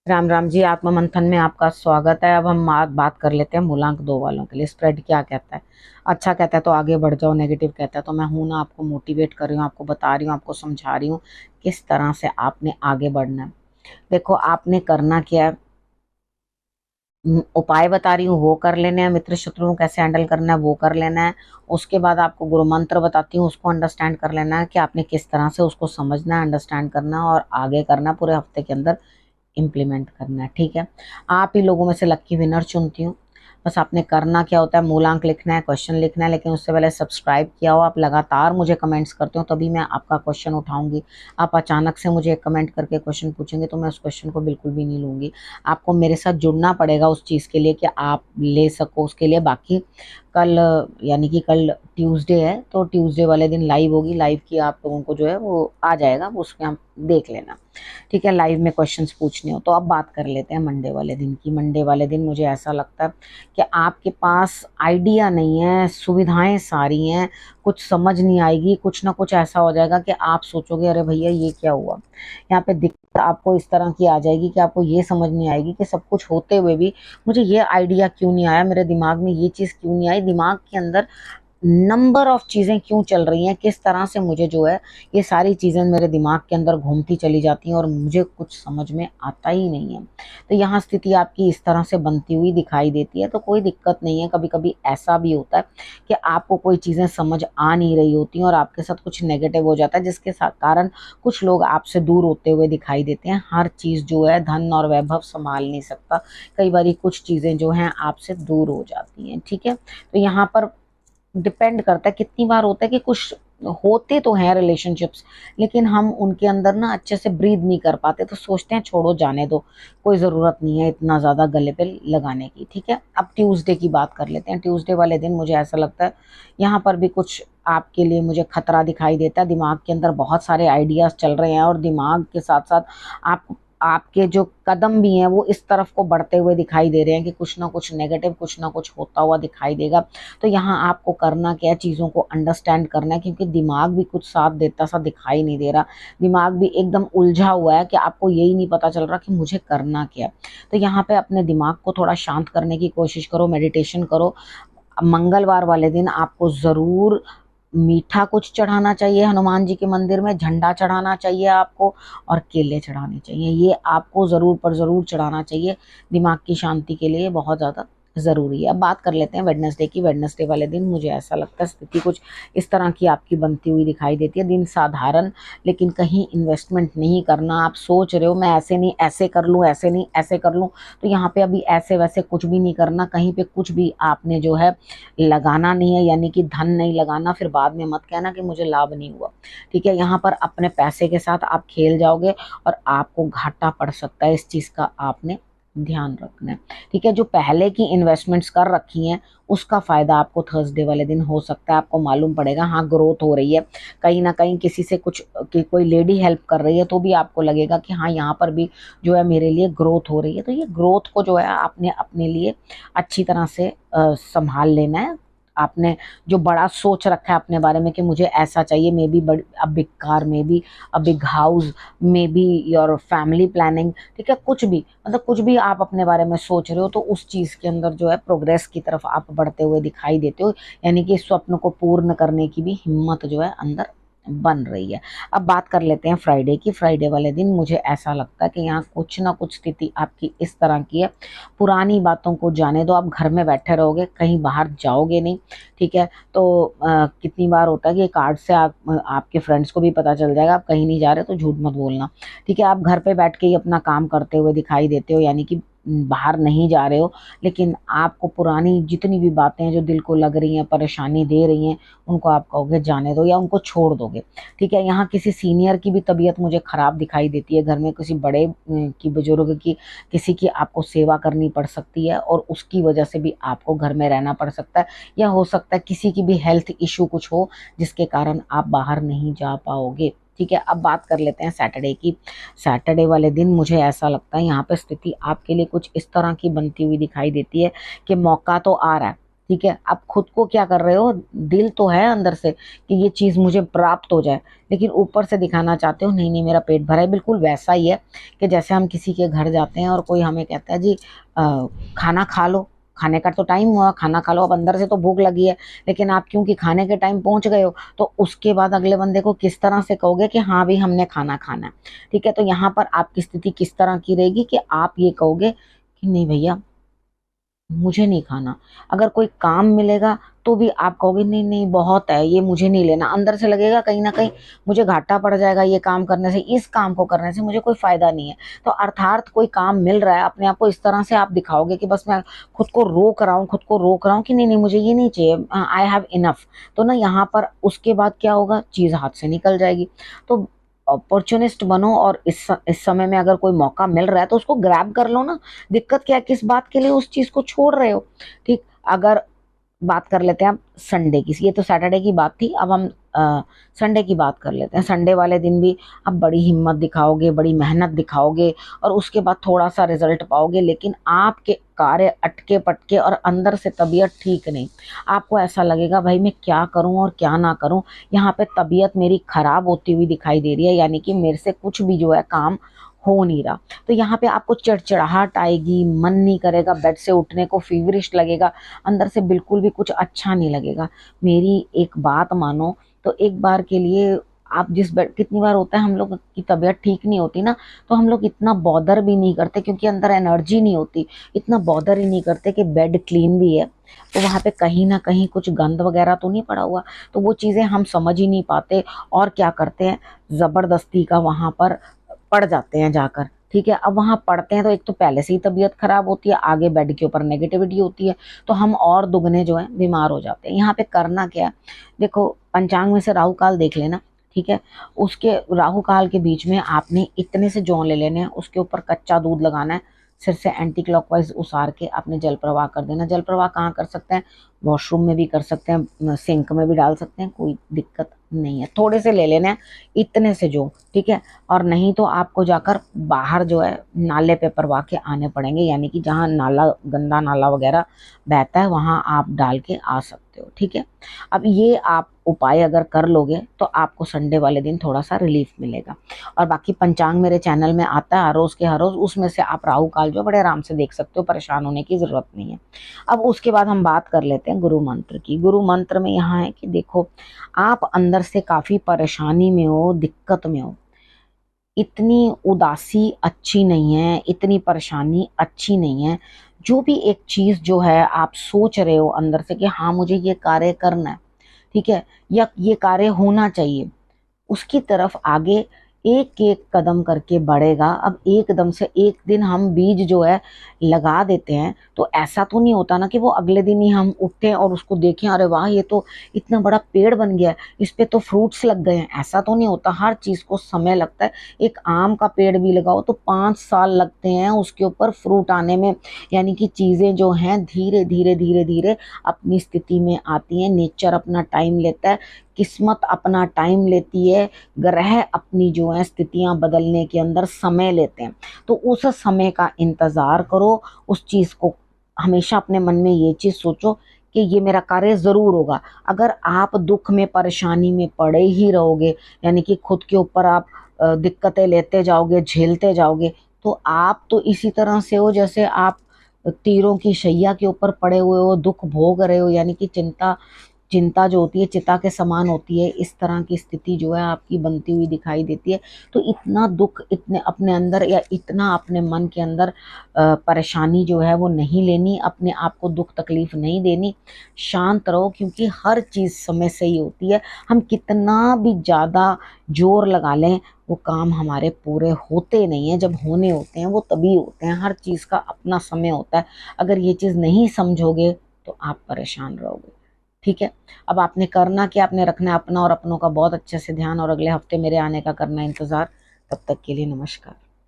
राम राम जी। आत्म मंथन में आपका स्वागत है। अब हम बात कर लेते हैं मूलांक 2 वालों के लिए। स्प्रेड क्या कहता है? अच्छा कहता है तो आगे बढ़ जाओ, नेगेटिव कहता है तो मैं हूं ना, आपको मोटिवेट कर रही हूँ, आपको बता रही हूँ, आपको समझा रही हूँ किस तरह से आपने आगे बढ़ना है। देखो आपने करना क्या है, उपाय बता रही हूँ वो कर लेने हैं, मित्र शत्रुओं को कैसे हैंडल करना है वो कर लेना है। उसके बाद आपको गुरु मंत्र बताती हूँ, उसको अंडरस्टैंड कर लेना है कि आपने किस तरह से उसको समझना है, अंडरस्टैंड करना है और आगे करना है, पूरे हफ्ते के अंदर इम्प्लीमेंट करना है। ठीक है, आप ही लोगों में से लक्की विनर चुनती हूँ। बस आपने करना क्या होता है, मूलांक लिखना है, क्वेश्चन लिखना है, लेकिन उससे पहले सब्सक्राइब किया हो, आप लगातार मुझे कमेंट्स करते हो तभी मैं आपका क्वेश्चन उठाऊंगी। आप अचानक से मुझे एक कमेंट करके क्वेश्चन पूछेंगे तो मैं उस क्वेश्चन को बिल्कुल भी नहीं लूंगी। आपको मेरे साथ जुड़ना पड़ेगा उस चीज़ के लिए कि आप ले सको उसके लिए। बाकी कल, यानी कि कल ट्यूसडे है तो ट्यूसडे वाले दिन लाइव होगी, लाइव की आप लोगों को जो है वो आ जाएगा, वो उसमें आप देख लेना। ठीक है, लाइव में क्वेश्चंस पूछने हो तो अब बात कर लेते हैं मंडे वाले दिन की। मंडे वाले दिन मुझे ऐसा लगता है कि आपके पास आइडिया नहीं है, सुविधाएं सारी हैं, कुछ समझ नहीं आएगी, कुछ ना कुछ ऐसा हो जाएगा कि आप सोचोगे अरे भैया ये क्या हुआ। यहाँ पे दिक्कत आपको इस तरह की आ जाएगी कि आपको ये समझ नहीं आएगी कि सब कुछ होते हुए भी मुझे ये आइडिया क्यों नहीं आया, मेरे दिमाग में ये चीज़ क्यों नहीं आई, दिमाग के अंदर नंबर ऑफ चीज़ें क्यों चल रही हैं, किस तरह से मुझे जो है ये सारी चीज़ें मेरे दिमाग के अंदर घूमती चली जाती हैं और मुझे कुछ समझ में आता ही नहीं है। तो यहाँ स्थिति आपकी इस तरह से बनती हुई दिखाई देती है, तो कोई दिक्कत नहीं है। कभी कभी ऐसा भी होता है कि आपको कोई चीज़ें समझ आ नहीं रही होती हैं और आपके साथ कुछ नेगेटिव हो जाता है, जिसके कारण कुछ लोग आपसे दूर होते हुए दिखाई देते हैं। हर चीज़ जो है धन और वैभव संभाल नहीं सकता, कई बार कुछ चीज़ें जो हैं आपसे दूर हो जाती हैं। ठीक है, तो यहाँ पर डिपेंड करता है, कितनी बार होता है कि कुछ होते तो हैं रिलेशनशिप्स, लेकिन हम उनके अंदर ना अच्छे से ब्रीद नहीं कर पाते, तो सोचते हैं छोड़ो जाने दो, कोई ज़रूरत नहीं है इतना ज़्यादा गले पे लगाने की। ठीक है, अब ट्यूसडे की बात कर लेते हैं। ट्यूसडे वाले दिन मुझे ऐसा लगता है यहाँ पर भी कुछ आपके लिए मुझे खतरा दिखाई देता है। दिमाग के अंदर बहुत सारे आइडियाज़ चल रहे हैं और दिमाग के साथ साथ आप आपके जो कदम भी हैं वो इस तरफ को बढ़ते हुए दिखाई दे रहे हैं कि कुछ ना कुछ नेगेटिव, कुछ ना कुछ होता हुआ दिखाई देगा। तो यहाँ आपको करना क्या है, चीज़ों को अंडरस्टैंड करना है, क्योंकि दिमाग भी कुछ साथ देता सा दिखाई नहीं दे रहा। दिमाग भी एकदम उलझा हुआ है कि आपको यही नहीं पता चल रहा कि मुझे करना क्या है। तो यहाँ पे अपने दिमाग को थोड़ा शांत करने की कोशिश करो, मेडिटेशन करो। मंगलवार वाले दिन आपको ज़रूर मीठा कुछ चढ़ाना चाहिए, हनुमान जी के मंदिर में झंडा चढ़ाना चाहिए आपको और केले चढ़ाने चाहिए। ये आपको ज़रूर पर ज़रूर चढ़ाना चाहिए, दिमाग की शांति के लिए बहुत ज़्यादा ज़रूरी है। अब बात कर लेते हैं वेडनेसडे की। वेडनेसडे वाले दिन मुझे ऐसा लगता है स्थिति कुछ इस तरह की आपकी बनती हुई दिखाई देती है। दिन साधारण, लेकिन कहीं इन्वेस्टमेंट नहीं करना। आप सोच रहे हो मैं ऐसे नहीं ऐसे कर लूँ, ऐसे नहीं ऐसे कर लूँ, तो यहाँ पे अभी ऐसे वैसे कुछ भी नहीं करना, कहीं पे कुछ भी आपने जो है लगाना नहीं है, यानी कि धन नहीं लगाना, फिर बाद में मत कहना कि मुझे लाभ नहीं हुआ। ठीक है, यहाँ पर अपने पैसे के साथ आप खेल जाओगे और आपको घाटा पड़ सकता है, इस चीज़ का आपने ध्यान रखना है। ठीक है, जो पहले की इन्वेस्टमेंट्स कर रखी हैं उसका फायदा आपको थर्सडे वाले दिन हो सकता है, आपको मालूम पड़ेगा हाँ ग्रोथ हो रही है। कहीं ना कहीं किसी से कुछ कोई लेडी हेल्प कर रही है तो भी आपको लगेगा कि हाँ यहाँ पर भी जो है मेरे लिए ग्रोथ हो रही है। तो ये ग्रोथ को जो है आपने अपने लिए अच्छी तरह से संभाल लेना है। आपने जो बड़ा सोच रखा है अपने बारे में कि मुझे ऐसा चाहिए, मे बी बड़ी a big car, may be a big house, may be your family planning. ठीक है, कुछ भी, मतलब कुछ भी आप अपने बारे में सोच रहे हो तो उस चीज़ के अंदर जो है प्रोग्रेस की तरफ आप बढ़ते हुए दिखाई देते हो, यानी कि स्वप्न को पूर्ण करने की भी हिम्मत जो है अंदर बन रही है। अब बात कर लेते हैं फ्राइडे की। फ्राइडे वाले दिन मुझे ऐसा लगता है कि यहाँ कुछ ना कुछ स्थिति आपकी इस तरह की है, पुरानी बातों को जाने दो, आप घर में बैठे रहोगे, कहीं बाहर जाओगे नहीं। ठीक है, तो कितनी बार होता है कि कार्ड से आपके फ्रेंड्स को भी पता चल जाएगा आप कहीं नहीं जा रहे, तो झूठ मत बोलना। ठीक है, आप घर पे बैठ के ही अपना काम करते हुए दिखाई देते हो, यानी कि बाहर नहीं जा रहे हो, लेकिन आपको पुरानी जितनी भी बातें हैं जो दिल को लग रही हैं, परेशानी दे रही हैं, उनको आप कहोगे जाने दो या उनको छोड़ दोगे। ठीक है, यहाँ किसी सीनियर की भी तबीयत मुझे खराब दिखाई देती है, घर में किसी बड़े की, बुजुर्ग की, किसी की आपको सेवा करनी पड़ सकती है और उसकी वजह से भी आपको घर में रहना पड़ सकता है, या हो सकता है किसी की भी हेल्थ इशू कुछ हो जिसके कारण आप बाहर नहीं जा पाओगे। ठीक है, अब बात कर लेते हैं सैटरडे की। सैटरडे वाले दिन मुझे ऐसा लगता है यहाँ पे स्थिति आपके लिए कुछ इस तरह की बनती हुई दिखाई देती है कि मौका तो आ रहा है, ठीक है, आप खुद को क्या कर रहे हो, दिल तो है अंदर से कि ये चीज़ मुझे प्राप्त हो जाए, लेकिन ऊपर से दिखाना चाहते हो नहीं नहीं मेरा पेट भरा है। बिल्कुल वैसा ही है कि जैसे हम किसी के घर जाते हैं और कोई हमें कहता है जी खाना खा लो, खाने का तो टाइम हुआ, खाना खा लो। अब अंदर से तो भूख लगी है, लेकिन आप क्योंकि खाने के टाइम पहुंच गए हो, तो उसके बाद अगले बंदे को किस तरह से कहोगे कि हाँ भी हमने खाना खाना है। ठीक है, तो यहाँ पर आपकी स्थिति किस तरह की रहेगी कि आप ये कहोगे कि नहीं भैया मुझे नहीं खाना। अगर कोई काम मिलेगा तो भी आप कहोगे नहीं नहीं बहुत है ये मुझे नहीं लेना। अंदर से लगेगा कहीं ना कहीं मुझे घाटा पड़ जाएगा ये काम करने से, इस काम को करने से मुझे कोई फायदा नहीं है। तो अर्थात कोई काम मिल रहा है, अपने आप को इस तरह से आप दिखाओगे कि बस मैं खुद को रोक रहा हूँ, खुद को रोक रहा हूँ कि नहीं नहीं मुझे ये नहीं चाहिए, आई हैव इनफ। तो ना यहाँ पर उसके बाद क्या होगा, चीज हाथ से निकल जाएगी। तो अपॉर्चुनिस्ट बनो, और इस समय में अगर कोई मौका मिल रहा है तो उसको ग्रैब कर लो ना। दिक्कत क्या है, किस बात के लिए उस चीज को छोड़ रहे हो। ठीक, अगर बात कर लेते हैं आप संडे की, ये तो सैटरडे की बात थी, अब हम संडे की बात कर लेते हैं। संडे वाले दिन भी आप बड़ी हिम्मत दिखाओगे, बड़ी मेहनत दिखाओगे, और उसके बाद थोड़ा सा रिजल्ट पाओगे, लेकिन आपके कार्य अटके पटके और अंदर से तबीयत ठीक नहीं। आपको ऐसा लगेगा भाई मैं क्या करूं और क्या ना करूं, यहाँ पे तबीयत मेरी खराब होती हुई दिखाई दे रही है, यानी कि मेरे से कुछ भी जो है काम हो नहीं रहा। तो यहाँ पे आपको चिड़चिड़ाहट आएगी, मन नहीं करेगा बेड से उठने को, फीवरिश लगेगा, अंदर से बिल्कुल भी कुछ अच्छा नहीं लगेगा। मेरी एक बात मानो, तो एक बार के लिए आप जिस बेड, कितनी बार होता है हम लोग की तबीयत ठीक नहीं होती ना, तो हम लोग इतना बॉदर भी नहीं करते क्योंकि अंदर एनर्जी नहीं होती, इतना बॉदर ही नहीं करते कि बेड क्लीन भी है तो वहां पे कहीं ना कहीं कुछ गंद वगैरह तो नहीं पड़ा हुआ। तो वो चीजें हम समझ ही नहीं पाते, और क्या करते हैं, जबरदस्ती का वहां पर पड़ जाते हैं जाकर। ठीक है, अब वहां पढ़ते हैं तो एक तो पहले से ही तबीयत खराब होती है, आगे बेड के ऊपर नेगेटिविटी होती है, तो हम और दुगने जो है बीमार हो जाते हैं। यहाँ पे करना क्या है, देखो पंचांग में से राहु काल देख लेना। ठीक है, उसके राहु काल के बीच में आपने इतने से जौ ले लेने हैं, उसके ऊपर कच्चा दूध लगाना है, सिर से एंटी क्लॉकवाइज उसार के आपने जल प्रवाह कर देना। जल प्रवाह कहाँ कर सकते हैं, वॉशरूम में भी कर सकते हैं, सिंक में भी डाल सकते हैं, कोई दिक्कत नहीं है। थोड़े से ले लेने हैं, इतने से जो, ठीक है, और नहीं तो आपको जाकर बाहर जो है नाले पे परवा के आने पड़ेंगे, यानी कि जहाँ नाला, गंदा नाला वगैरह बहता है वहां आप डाल के आ सकते हो। ठीक है, अब ये आप उपाय अगर कर लोगे तो आपको संडे वाले दिन थोड़ा सा रिलीफ मिलेगा। और बाकी पंचांग मेरे चैनल में आता है हर रोज के हर रोज, उसमें से आप राहु काल जो बड़े आराम से देख सकते हो, परेशान होने की जरूरत नहीं है। अब उसके बाद हम बात कर लेते हैं गुरु मंत्र की। गुरु मंत्र में यहाँ है कि देखो आप अंदर से काफी परेशानी में हो, दिक्कत में हो, इतनी उदासी अच्छी नहीं है, इतनी परेशानी अच्छी नहीं है। जो भी एक चीज जो है आप सोच रहे हो अंदर से कि हाँ मुझे ये कार्य करना है, ठीक है, या ये कार्य होना चाहिए, उसकी तरफ आगे एक एक कदम करके बढ़ेगा। अब एकदम से एक दिन हम बीज जो है लगा देते हैं, तो ऐसा तो नहीं होता ना कि वो अगले दिन ही हम उठते हैं और उसको देखें अरे वाह ये तो इतना बड़ा पेड़ बन गया है, इस पे तो फ्रूट्स लग गए हैं। ऐसा तो नहीं होता, हर चीज को समय लगता है। एक आम का पेड़ भी लगाओ तो 5 साल लगते हैं उसके ऊपर फ्रूट आने में, यानी कि चीजें जो हैं धीरे धीरे धीरे धीरे अपनी स्थिति में आती हैं। नेचर अपना टाइम लेता है, किस्मत अपना टाइम लेती है, ग्रह अपनी जो है स्थितियां बदलने के अंदर समय लेते हैं। तो उस समय का इंतजार करो, उस चीज को हमेशा अपने मन में ये चीज सोचो कि ये मेरा कार्य जरूर होगा। अगर आप दुख में परेशानी में पड़े ही रहोगे, यानी कि खुद के ऊपर आप दिक्कतें लेते जाओगे, झेलते जाओगे, तो आप तो इसी तरह से हो जैसे आप तीरों की शैया के ऊपर पड़े हुए हो, दुख भोग रहे हो, यानी कि चिंता चिंता जो होती है चिता के समान होती है। इस तरह की स्थिति जो है आपकी बनती हुई दिखाई देती है। तो इतना दुख इतने अपने अंदर या इतना अपने मन के अंदर परेशानी जो है वो नहीं लेनी, अपने आप को दुख तकलीफ नहीं देनी। शांत रहो, क्योंकि हर चीज समय से ही होती है। हम कितना भी ज्यादा जोर लगा लें वो काम हमारे पूरे होते नहीं है। जब होने होते हैं वो तभी होते हैं। हर चीज का अपना समय होता है। अगर ये चीज नहीं समझोगे तो आप परेशान रहोगे। ठीक है, अब आपने करना क्या, आपने रखना है अपना और अपनों का बहुत अच्छे से ध्यान, और अगले हफ्ते मेरे आने का करना इंतजार। तब तक के लिए नमस्कार।